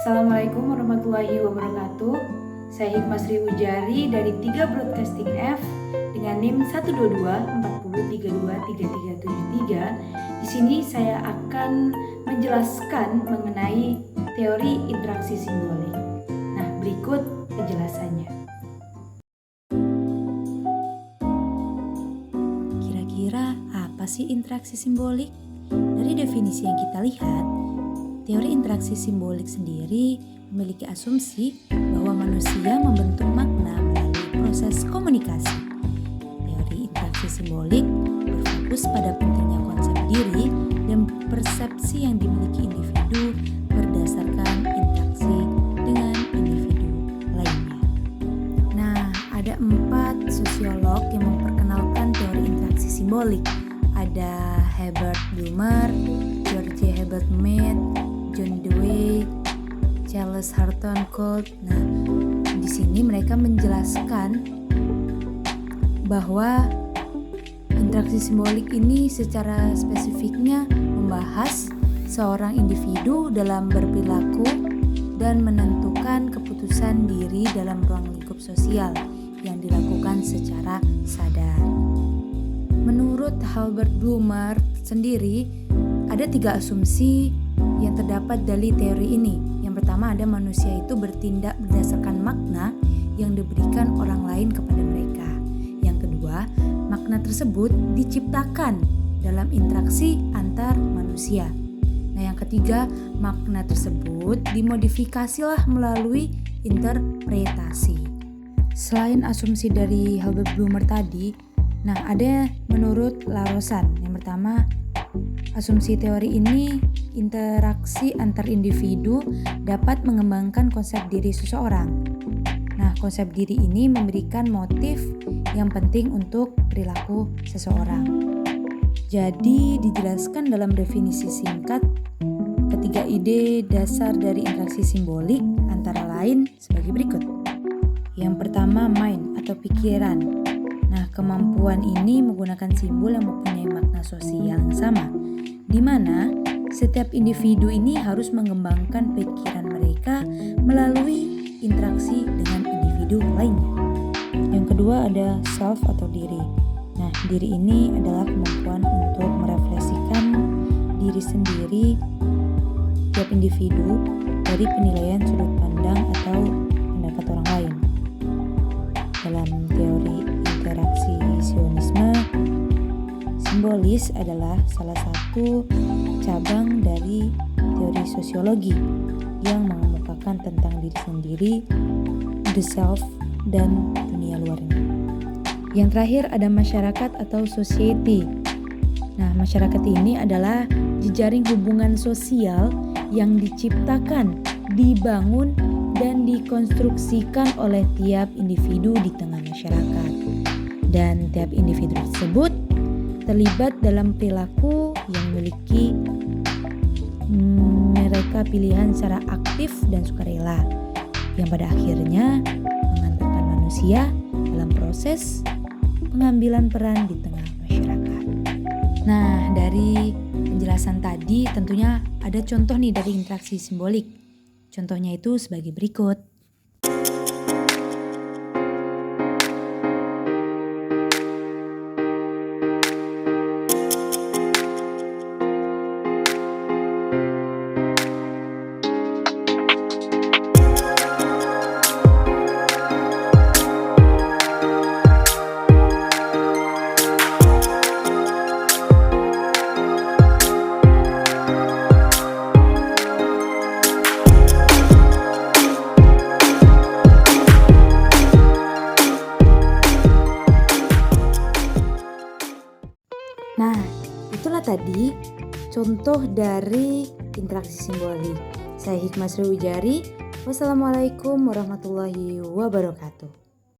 Assalamualaikum warahmatullahi wabarakatuh. Saya Hikmah Sri Ujari dari 3 Broadcasting F dengan NIM 12240323373. Di sini saya akan menjelaskan mengenai teori interaksi simbolik. Nah, berikut penjelasannya. Kira-kira apa sih interaksi simbolik? Dari definisi yang kita lihat, teori interaksi simbolik sendiri memiliki asumsi bahwa manusia membentuk makna melalui proses komunikasi. Teori interaksi simbolik berfokus pada pentingnya konsep diri dan persepsi yang dimiliki individu berdasarkan interaksi dengan individu lainnya. Nah, ada 4 sosiolog yang memperkenalkan teori interaksi simbolik. Ada Herbert Blumer, George Herbert Mead, John Dewey, Charles Horton Colt. Nah, di sini mereka menjelaskan bahwa interaksi simbolik ini secara spesifiknya membahas seorang individu dalam berperilaku dan menentukan keputusan diri dalam ruang lingkup sosial yang dilakukan secara sadar. Menurut Herbert Blumer sendiri, ada 3 asumsi yang terdapat dari teori ini. Yang pertama, ada manusia itu bertindak berdasarkan makna yang diberikan orang lain kepada mereka. Yang kedua, makna tersebut diciptakan dalam interaksi antar manusia. Nah, yang ketiga, makna tersebut dimodifikasilah melalui interpretasi. Selain asumsi dari Herbert Blumer tadi, ada menurut Larosan. Yang pertama, asumsi teori ini interaksi antar individu dapat mengembangkan konsep diri seseorang. Nah, konsep diri ini memberikan motif yang penting untuk perilaku seseorang. Jadi, dijelaskan dalam definisi singkat, ketiga ide dasar dari interaksi simbolik antara lain sebagai berikut. Yang pertama, mind atau pikiran. Nah, kemampuan ini menggunakan simbol yang mempunyai makna sosial yang sama, di mana setiap individu ini harus mengembangkan pikiran mereka melalui interaksi dengan individu lainnya. Yang kedua ada self atau diri. Nah, diri ini adalah kemampuan untuk merefleksikan diri sendiri tiap individu dari penilaian sudut pandang atau pendapat orang lain. Dalam teori interaksi sionisme, simbolis adalah salah satu cabang dari teori sosiologi yang mengemukakan tentang diri sendiri, the self, dan dunia luarnya. Yang terakhir ada masyarakat atau society. Nah, masyarakat ini adalah jejaring hubungan sosial yang diciptakan, dibangun, dan dikonstruksikan oleh tiap individu di tengah masyarakat. Dan tiap individu tersebut terlibat dalam perilaku yang memiliki mereka pilihan secara aktif dan sukarela, yang pada akhirnya mengantarkan manusia dalam proses pengambilan peran di tengah masyarakat. Nah, dari penjelasan tadi tentunya ada contoh nih dari interaksi simbolik. Contohnya itu sebagai berikut. Nah, itulah tadi contoh dari interaksi simbolik. Saya Hikmah Sri Ujari. Wassalamualaikum warahmatullahi wabarakatuh.